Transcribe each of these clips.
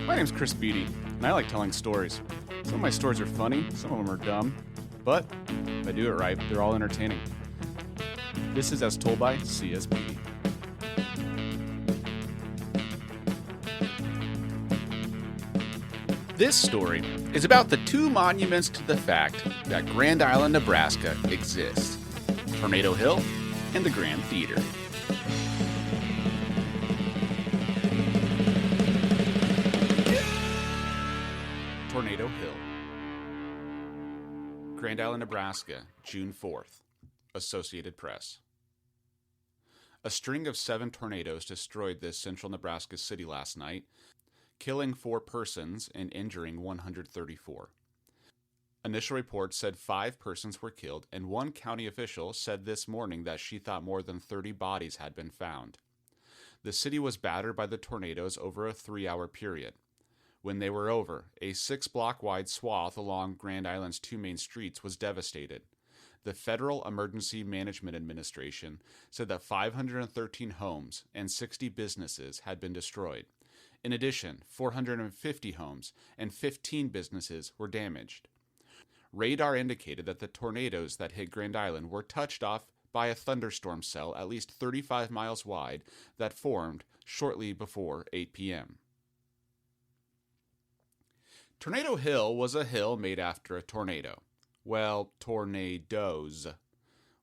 My name's Chris Beaty, and I like telling stories. Some of my stories are funny, some of them are dumb, but if I do it right, they're all entertaining. This is As Told by C.S. Beaty. This story is about the two monuments to the fact that Grand Island, Nebraska exists: Tornado Hill and the Grand Theater. Tornado Hill. Grand Island, Nebraska, June 4th. Associated Press. A string of 7 tornadoes destroyed this central Nebraska city last night, killing 4 persons and injuring 134. Initial reports said 5 persons were killed, and one county official said this morning that she thought more than 30 bodies had been found. The city was battered by the tornadoes over a 3-hour period. When they were over, a 6-block-wide swath along Grand Island's 2 main streets was devastated. The Federal Emergency Management Administration said that 513 homes and 60 businesses had been destroyed. In addition, 450 homes and 15 businesses were damaged. Radar indicated that the tornadoes that hit Grand Island were touched off by a thunderstorm cell at least 35 miles wide that formed shortly before 8 p.m. Tornado Hill was a hill made after a tornado. Well, tornadoes.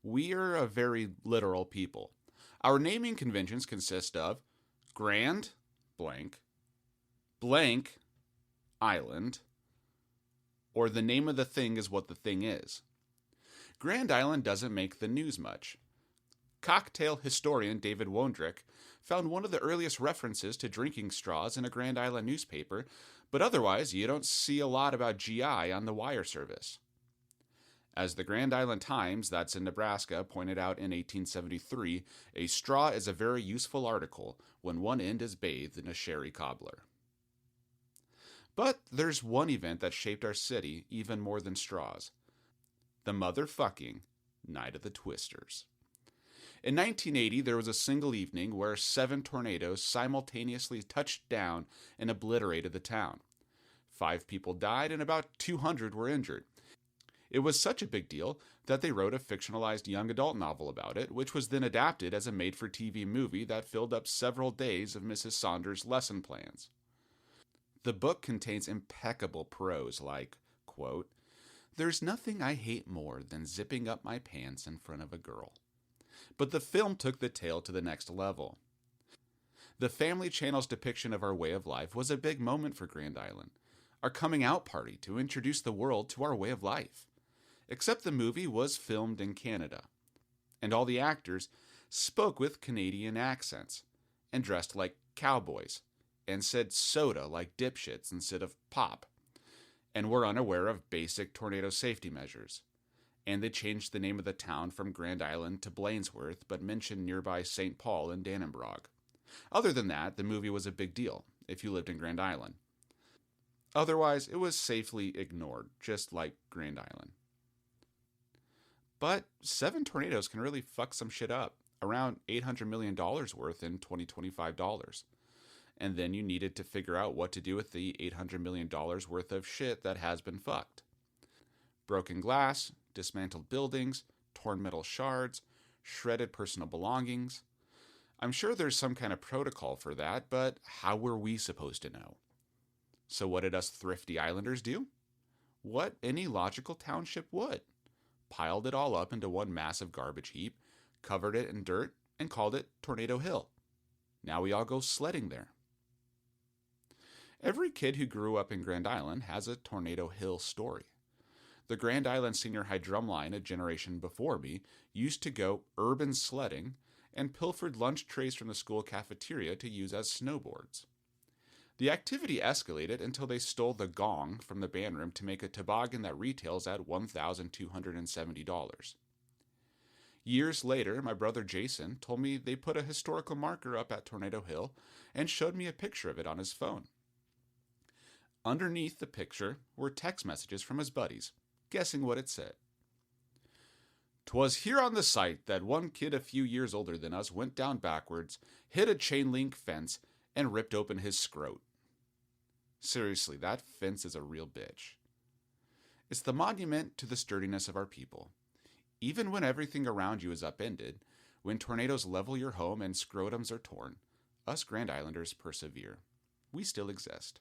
We're a very literal people. Our naming conventions consist of Grand blank, blank Island, or the name of the thing is what the thing is. Grand Island doesn't make the news much. Cocktail historian David Wondrich found one of the earliest references to drinking straws in a Grand Island newspaper, but otherwise you don't see a lot about GI on the wire service. As the Grand Island Times, that's in Nebraska, pointed out in 1873, a straw is a very useful article when one end is bathed in a sherry cobbler. But there's one event that shaped our city even more than straws: the motherfucking Night of the Twisters. In 1980, there was a single evening where 7 tornadoes simultaneously touched down and obliterated the town. 5 people died and about 200 were injured. It was such a big deal that they wrote a fictionalized young adult novel about it, which was then adapted as a made-for-TV movie that filled up several days of Mrs. Saunders' lesson plans. The book contains impeccable prose like, quote, "There's nothing I hate more than zipping up my pants in front of a girl." But the film took the tale to the next level. The Family Channel's depiction of our way of life was a big moment for Grand Island, our coming out party to introduce the world to our way of life. Except the movie was filmed in Canada, and all the actors spoke with Canadian accents, and dressed like cowboys, and said soda like dipshits instead of pop, and were unaware of basic tornado safety measures. And they changed the name of the town from Grand Island to Blainsworth, but mentioned nearby St. Paul and Dannembrog. Other than that, the movie was a big deal if you lived in Grand Island. Otherwise, it was safely ignored, just like Grand Island. But 7 tornadoes can really fuck some shit up, around $800 million worth in 2025 dollars. And then you needed to figure out what to do with the $800 million worth of shit that has been fucked. Broken glass, dismantled buildings, torn metal shards, shredded personal belongings. I'm sure there's some kind of protocol for that, but how were we supposed to know? So what did us thrifty islanders do? What any logical township would. Piled it all up into one massive garbage heap, covered it in dirt, and called it Tornado Hill. Now we all go sledding there. Every kid who grew up in Grand Island has a Tornado Hill story. The Grand Island Senior High drumline, a generation before me, used to go urban sledding and pilfered lunch trays from the school cafeteria to use as snowboards. The activity escalated until they stole the gong from the band room to make a toboggan that retails at $1,270. Years later, my brother Jason told me they put a historical marker up at Tornado Hill and showed me a picture of it on his phone. Underneath the picture were text messages from his buddies, guessing what it said. "'Twas here on the site that one kid a few years older than us went down backwards, hit a chain link fence, and ripped open his scrot. Seriously, that fence is a real bitch. It's the monument to the sturdiness of our people. Even when everything around you is upended, when tornadoes level your home and scrotums are torn, us Grand Islanders persevere. We still exist.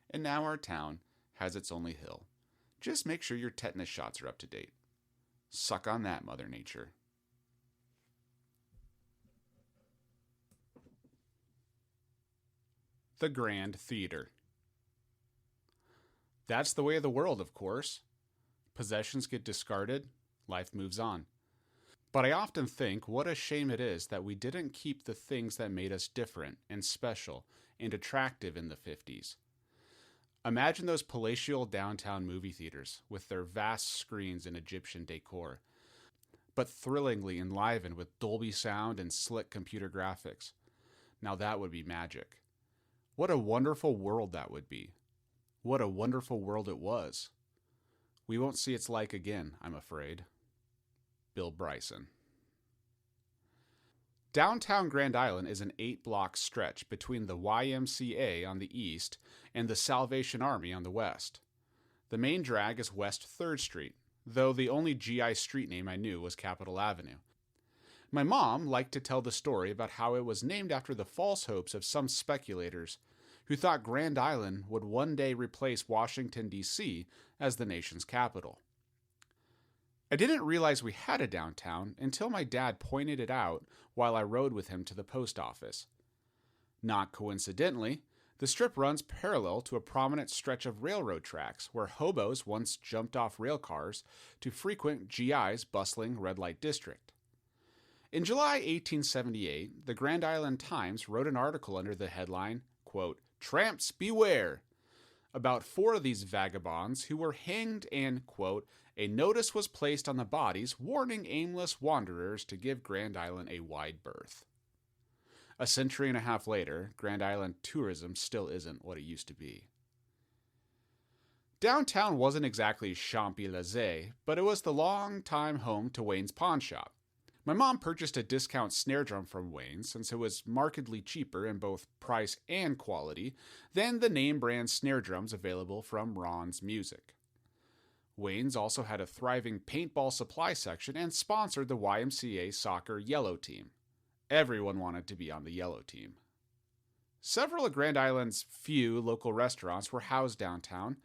And now our town has its only hill. Just make sure your tetanus shots are up to date. Suck on that, Mother Nature. The Grand Theater. That's the way of the world, of course. Possessions get discarded, life moves on. But I often think what a shame it is that we didn't keep the things that made us different and special and attractive in the 50s. Imagine those palatial downtown movie theaters with their vast screens and Egyptian decor, but thrillingly enlivened with Dolby sound and slick computer graphics. Now that would be magic. What a wonderful world that would be. What a wonderful world it was. We won't see its like again, I'm afraid. Bill Bryson. Downtown Grand Island is an 8-block stretch between the YMCA on the east and the Salvation Army on the west. The main drag is West 3rd Street, though the only GI street name I knew was Capitol Avenue. My mom liked to tell the story about how it was named after the false hopes of some speculators who thought Grand Island would one day replace Washington, D.C. as the nation's capital. I didn't realize we had a downtown until my dad pointed it out while I rode with him to the post office. Not coincidentally, the strip runs parallel to a prominent stretch of railroad tracks where hobos once jumped off rail cars to frequent GI's bustling red light district. In July 1878, the Grand Island Times wrote an article under the headline, quote, "Tramps beware," about 4 of these vagabonds who were hanged and, quote, "a notice was placed on the bodies warning aimless wanderers to give Grand Island a wide berth." A century and a half later, Grand Island tourism still isn't what it used to be. Downtown wasn't exactly Champs-Élysées, but it was the long-time home to Wayne's Pawn Shop. My mom purchased a discount snare drum from Wayne's since it was markedly cheaper in both price and quality than the name brand snare drums available from Ron's Music. Wayne's also had a thriving paintball supply section and sponsored the YMCA soccer yellow team. Everyone wanted to be on the yellow team. Several of Grand Island's few local restaurants were housed downtown,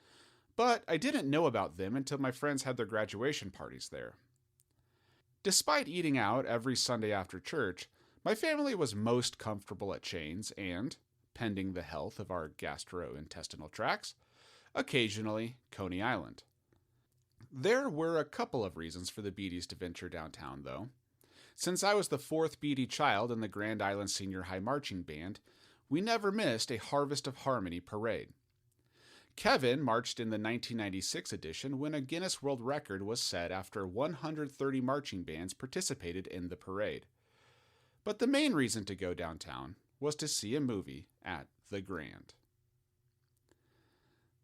but I didn't know about them until my friends had their graduation parties there. Despite eating out every Sunday after church, my family was most comfortable at Chains and, pending the health of our gastrointestinal tracts, occasionally Coney Island. There were a couple of reasons for the Beatys to venture downtown, though. Since I was the 4th Beaty child in the Grand Island Senior High Marching Band, we never missed a Harvest of Harmony parade. Kevin marched in the 1996 edition when a Guinness World Record was set after 130 marching bands participated in the parade. But the main reason to go downtown was to see a movie at the Grand.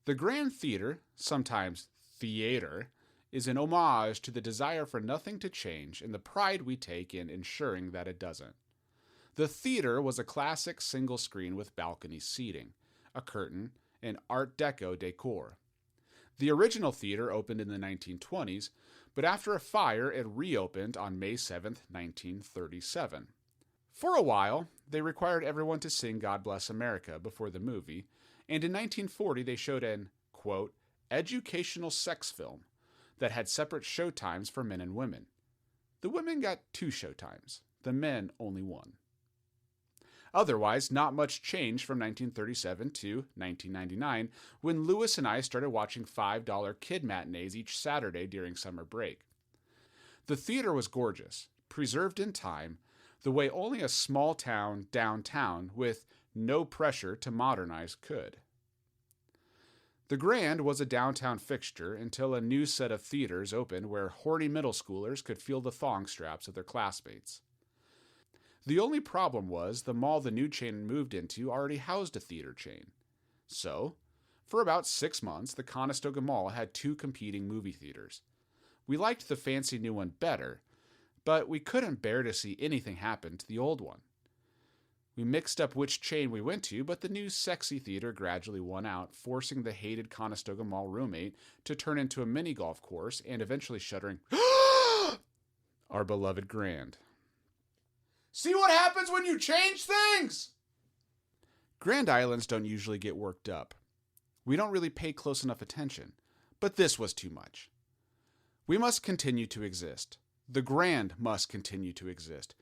The Grand Theater, sometimes theater, is an homage to the desire for nothing to change and the pride we take in ensuring that it doesn't. The theater was a classic single screen with balcony seating, a curtain, and Art Deco decor. The original theater opened in the 1920s, but after a fire it reopened on May 7, 1937. For a while, they required everyone to sing God Bless America before the movie, and in 1940 they showed an, quote, educational sex film that had separate showtimes for men and women. The women got 2 showtimes, the men only 1. Otherwise, not much changed from 1937 to 1999, when Lewis and I started watching $5 kid matinees each Saturday during summer break. The theater was gorgeous, preserved in time, the way only a small town downtown with no pressure to modernize could. The Grand was a downtown fixture until a new set of theaters opened where horny middle schoolers could feel the thong straps of their classmates. The only problem was the mall the new chain moved into already housed a theater chain. So, for about 6 months, the Conestoga Mall had 2 competing movie theaters. We liked the fancy new one better, but we couldn't bear to see anything happen to the old one. We mixed up which chain we went to, but the new sexy theater gradually won out, forcing the hated Conestoga Mall roommate to turn into a mini golf course and eventually shuttering our beloved Grand. See what happens when you change things? Grand Islands don't usually get worked up. We don't really pay close enough attention, but this was too much. We must continue to exist. The Grand must continue to exist.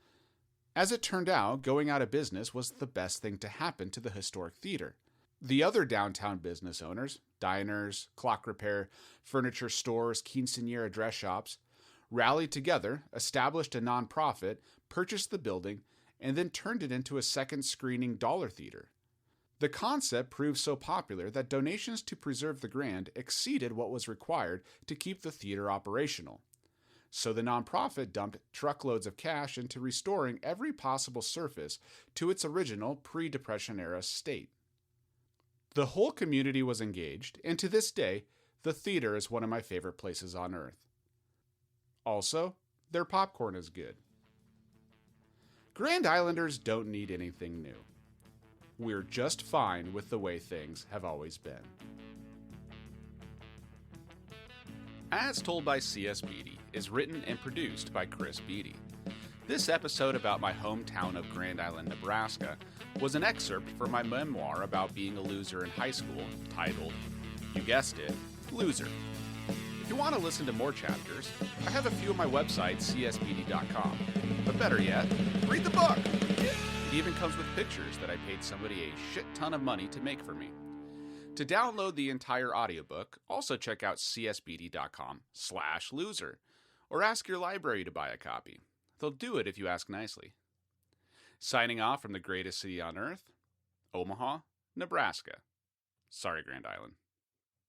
As it turned out, going out of business was the best thing to happen to the historic theater. The other downtown business owners, diners, clock repair, furniture stores, quinceañera dress shops, rallied together, established a nonprofit, purchased the building, and then turned it into a second screening dollar theater. The concept proved so popular that donations to preserve the Grand exceeded what was required to keep the theater operational. So the nonprofit dumped truckloads of cash into restoring every possible surface to its original pre-Depression era state. The whole community was engaged, and to this day, the theater is one of my favorite places on earth. Also, their popcorn is good. Grand Islanders don't need anything new. We're just fine with the way things have always been. As Told by C.S. Beaty is written and produced by Chris Beaty. This episode about my hometown of Grand Island, Nebraska, was an excerpt from my memoir about being a loser in high school, titled, you guessed it, Loser. If you want to listen to more chapters, I have a few on my website, csbeaty.com. But better yet, read the book! It even comes with pictures that I paid somebody a shit ton of money to make for me. To download the entire audiobook, also check out csbeaty.com/loser, or ask your library to buy a copy. They'll do it if you ask nicely. Signing off from the greatest city on earth, Omaha, Nebraska. Sorry, Grand Island.